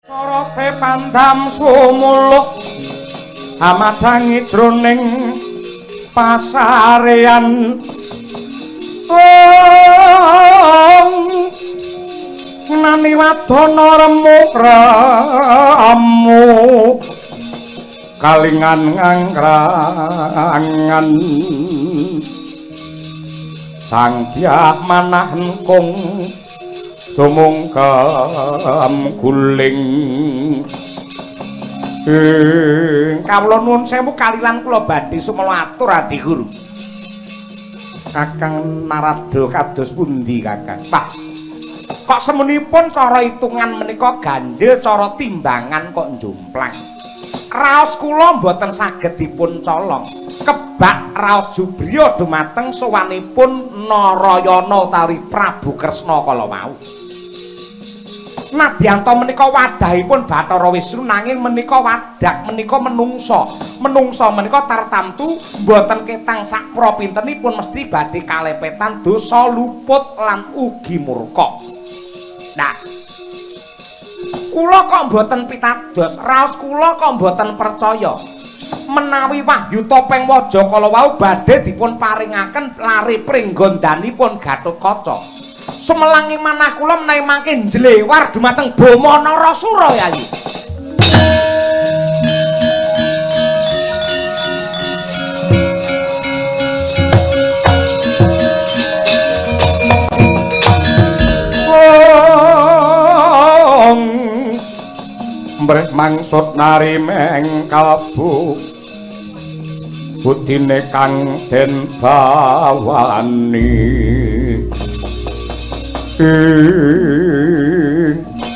Sorote pandam sumuluk amadangi jroning pasarean nani wadana remuk ramu kalingan ngangrangan sang dyah manah engkung sumungkem guling kawula nuwun sewu kalilan kula badhe sumela atur Adi Guru. Kakang Narada kados pundi Kakang? Pak, kok semenipun cara hitungan menika ganjil, cara timbangan kok njomplang. Raos kula mboten saged dipun colong. Kebak raos Jubriya dumateng sowanipun Narayana utawi Prabu Kresna kala wau. Nadyanto menika wadhahipun Bathara Wisnu nanging menika wadah menika menungsa. Menungsa menika tartamtu mboten ketang sak propintenipun mesti badhe kalepetan dosa luput lan ugi murka. Nah, kula kok mboten pitados, raos kula kok mboten percaya. Menawi wahyu topeng waja kala wau badhe dipun paringaken lare pringgondanipun Gatotkaca. Semelangi manah kula menawi mangke njlewar dumateng Bama Narasura Yayi. Mbreh mangsut nari mengkalbu budine kang den bawani.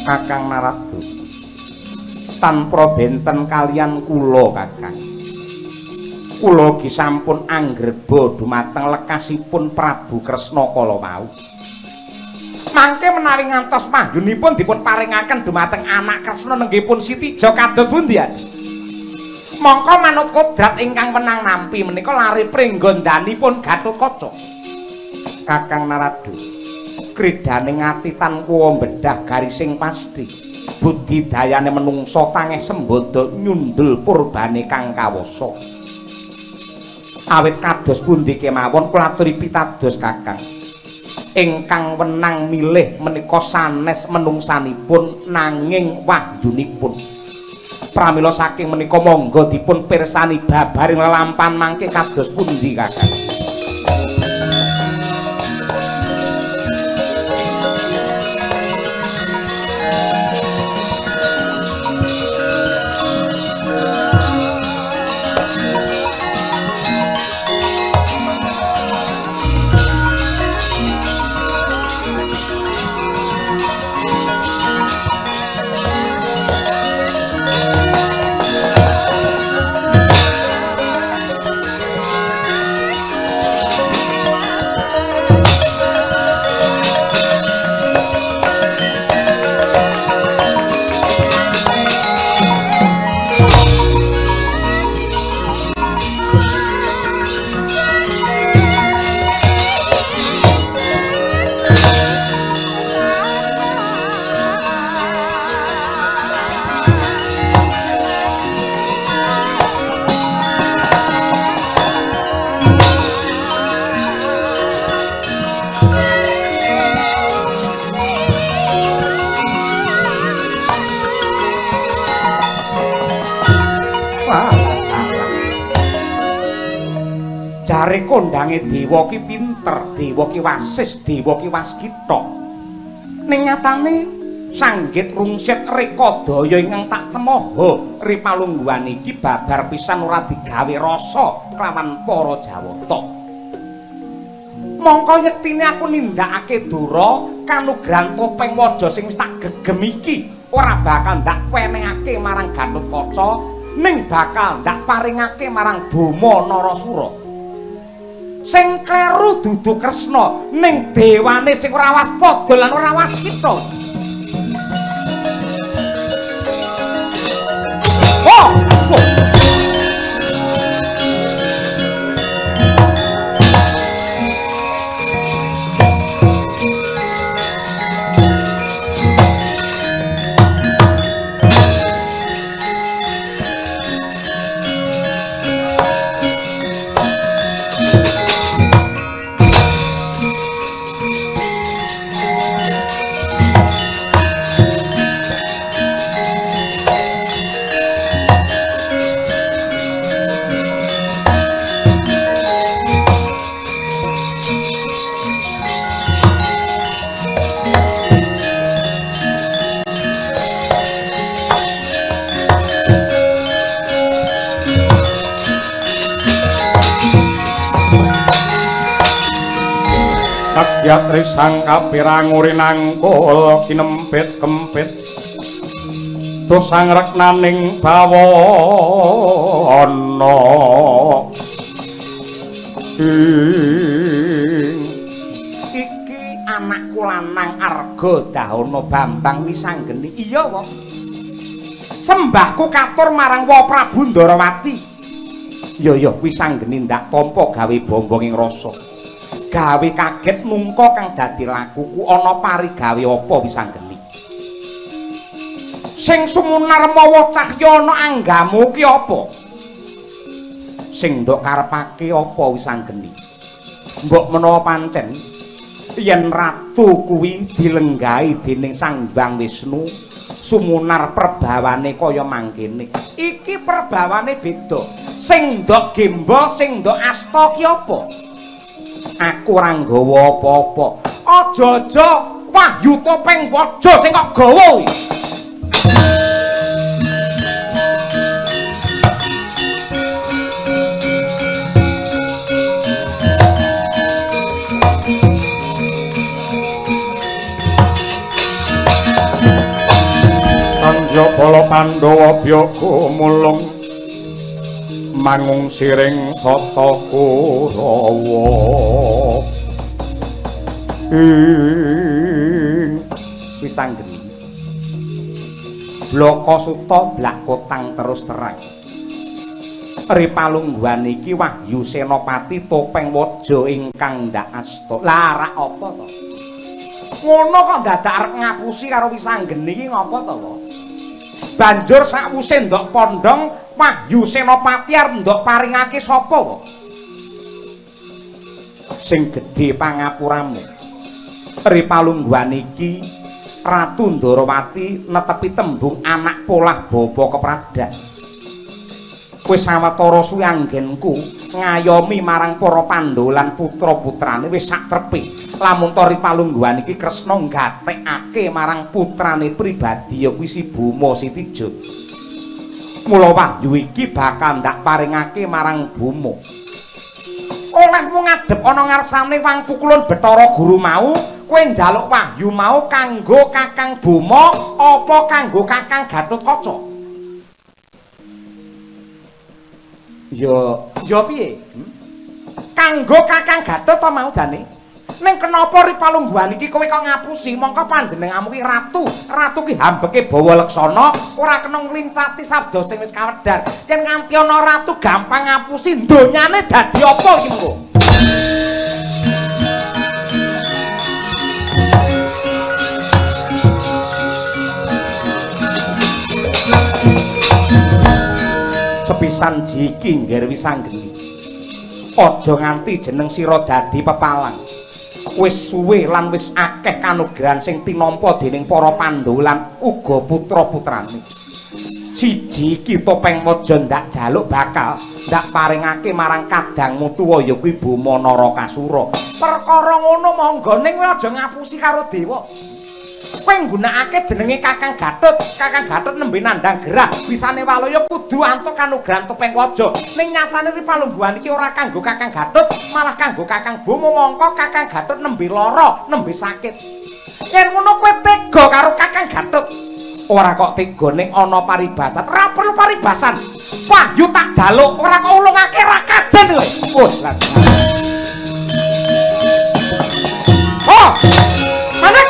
Kakang Narada tanpa benten kalian kula Kakang. Kula ugi sampun anggreba dumateng lekasipun Prabu Kresna kala wau. Mangke menawi ngantos panjenenganipun dipun paringaken dumateng anak Kresna nenggipun Sitija kados pundi? Mongko manut kodrat ingkang wenang nampi menika lare pringgondanipun Gatotkaca. Kakang Narada kridane ngatitan kuwa mbedah garising pasti budidayane menungsa tangeh sembodo nyundul purbane kang kawasa awit kados pundi kemawon kula aturi pitados Kakang ingkang wenang milih menika sanes menungsanipun nanging wahyunipun pramila saking menika monggo dipun pirsani babaring lelampahan mangke kados pundi Kakang. Jare kondange dewa ki pinter, dewa ki wasis, dewa ki waskita. Ning nyatane sanggit rungsit rekodaya ingkang tak temoho ripalungguhan iki babar pisan ora digawe rasa kelawan para Jawata. Mongko yektine aku nindakake dura kanugrahan topeng waja sing wis tak gegem iki ora bakal ndak wenehake marang Gatotkaca ning bakal ndak paringake marang Bama Narasura. Sing kleru dudu Kresna ning dewane sing ora waspada lan ora waskita. Oh! Yatri sang kapirang urinangkul kinempit-kempit dosang reknaning bawana iki anakku lanang Arga Dahana Bambang Wisanggeni. Iya wong sembahku katur marang Wa Prabu Ndarawati. Ya Wisanggeni ndak tampa gawe bombong ing rasa gawe kaget mungka kang dadi lakuku ana parigawe apa Wisanggeni sing sumunar mawa cahya ana anggamu ki apa sing ndok karepake apa Wisanggeni mbok menawa pancen yen ratu kuwi dilenggahi dening Sang Hyang Wisnu sumunar perbawane kaya mangkene iki perbawane beda sing ndok gembol sing ndok asta ki apa aku ora nggawa apa-apa aja-aja Wahyu Topeng Waja sing kok gawa kuwi Anjabala Pandhawa Byaga mulung mangung siring Tata Kurawa Wisanggeni Blaka Suta blak kotang terus terang Ripalungguhan iki Wahyu Senopati Topeng Waja ingkang ndak asta larak apa to ngono kok dadak arep ngapusi karo Wisanggeni iki ngapa to banjur sakwise ndok pondhong Wahyu Senopati arep ndok paringake sapa kok sing gedhe pangapuramu Ripalungguhan iki Ratu Ndarawati netepi tembung anak polah bapa kepradat wis sawetara suwi anggenku ngayomi marang para Pandhawa lan putra-putrane wis sak trepik lamun to Ripalungguhan iki Kresna nggatekake marang putrane pribadi ya kuwi si Bima Sitija mula wahyu iki bakal ndak paringake marang Bima olehmu ngadhep ana ngarsane wang pukulun Bathara Guru mau kowe njaluk wahyu mau kanggo Kakang Bima apa kanggo Kakang Gatotkaca ya piye kanggo Kakang Gatot to mau jane ning kenapa Ripalungguhan iki kowe kok ngapusi mongko panjenenganmu ki ratu ki hambeke bawa leksana ora kena nglincati sabda sing wis kawedar yen nganti ana ratu gampang ngapusi donyane dadi apa iki mengko sepisan jiki ngger Wisanggeni aja nganti jeneng sira dadi pepalang wis suwe lan wis akeh kanugrahan sing tinampa dening para Pandhawa lan uga putra-putrane siji iki Topeng Waja ndak jaluk bakal ndak paringake marang kadangmu tuwa ya kuwi Bima Narakasura perkara ngono monggo ning kowe aja ngapusi karo dewa kowe nggunakake jenenge Kakang Gatot nembe nandhang gerah bisane walaya kudu antuk kanugrahan Topeng Waja ning nyatane Ripalungguhan iki ora kanggo Kakang Gatot malah kanggo Kakang Bima mongko Kakang Gatot nembe lara nembe sakit yen ngono kowe tega karo Kakang Gatot ora kok tega ning ana paribasan ora perlu paribasan wahyu tak jaluk ora kok ulungake ra kajen kowe wah oh manek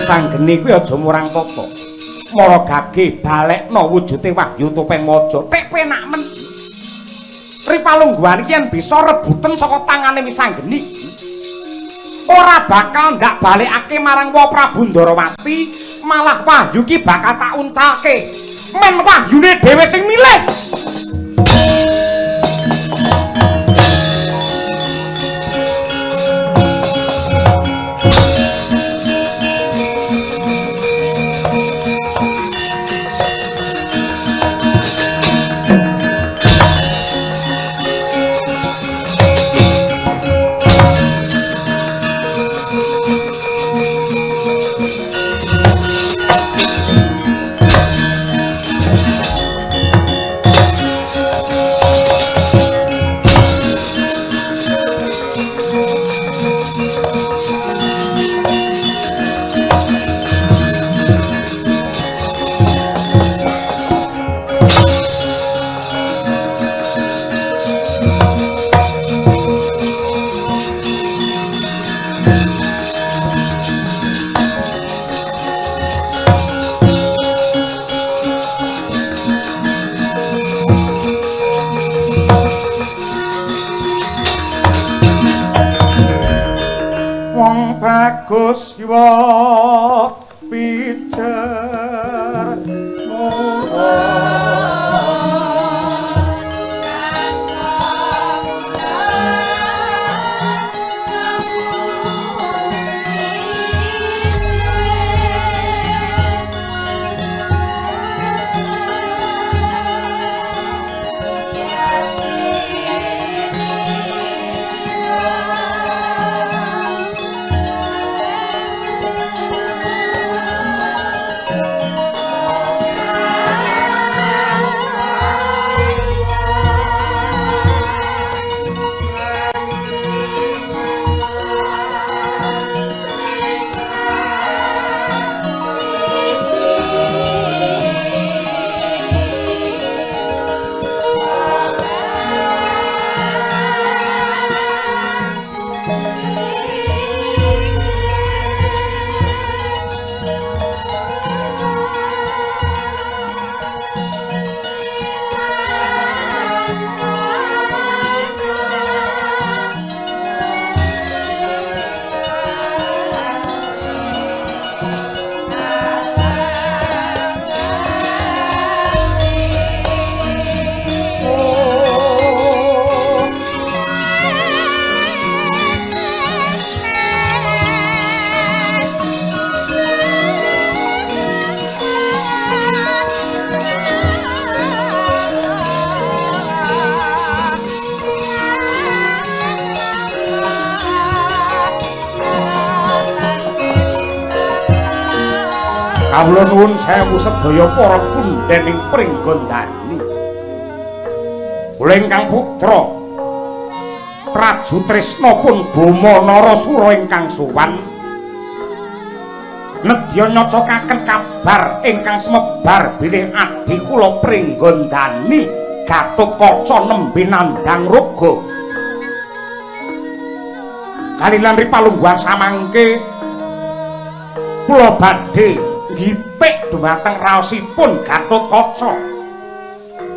Wisanggeni kuwi aja murang tata. Mara gage balekno wujude Wahyu Topeng Maja. Pek penak men. Ripalungguhan iki yen bisa rebuten saka tangane Wisanggeni. Ora bakal ndak balekake marang Wa Prabu Ndarawati, malah Wahyu ki bakal tak uncalke. Men Wahyune dhewe sing milih. Bagus Siwa pijer Kawula nuwun sewu sedaya para pundhening Pringgondani. Kula ingkang putra Traju Tresna pun Bama Narasura ingkang sowan nedya nyocokaken kabar ingkang semebar bilih adi kula Pringgondani Gatotkaca nembe nandhang raga. Kalilan ripalungguhan samangke kula badhe gitik dumateng raosipun Gatotkaca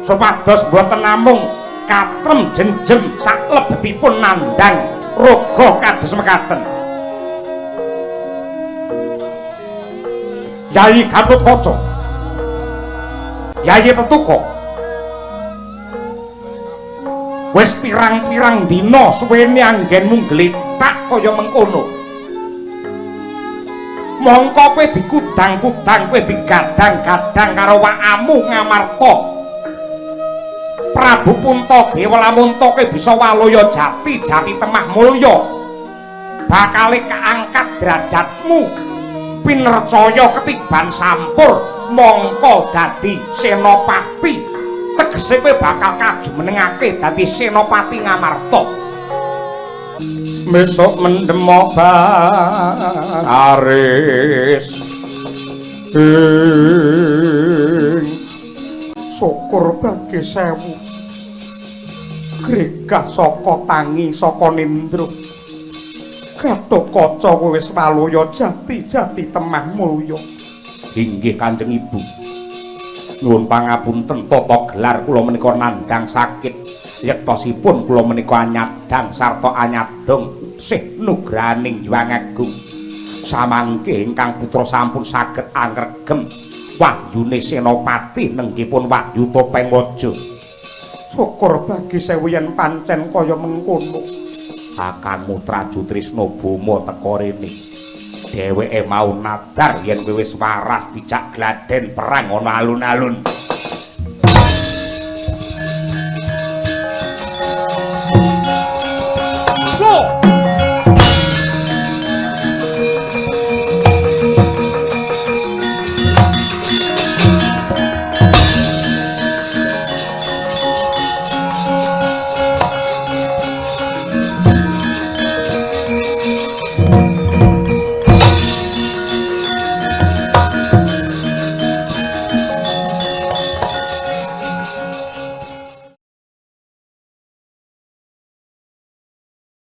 supados boten namung katrem jenjem saklebetipun nandhang raga kados mekaten. Yayi Gatotkaca, Yayi Tetuka, wis pirang-pirang dina suwene anggenmu gletak kaya mengkono. Mongko kowe dikudang-kudang, kowe digadang-gadang karo wakamu Ngamarta. Prabu Puntadewa lamun kowe bisa walaya jati, jati temah mulya. Bakale kaangkat derajatmu pinercaya ketiban sampur mongko dadi senopati. Tegese kowe bakal kajumenengake dadi senopati Ngamarta. Besok mendemok baris syukur bagi sewu gregah saka tangi saka nindra Gatotkaca kowe wis walaya jati temah mulya. Inggih Kanjeng Ibu. Nuwun pangapunten tata gelar kula menika nandhang sakit. Yektosipun kula menika anyadang sarta anyadong sih nugraning Hyang Agung. Samangke ingkang putra sampun saged angregem wahyune senopati nenggipun wahyu topeng waja. Syukur bagi sewu yen pancen kaya mengkono. Kakangmu Traju Trisna Bama teka rene. Dheweke mau nadar yen kowe wis waras dijak gladen perang ana alun-alun.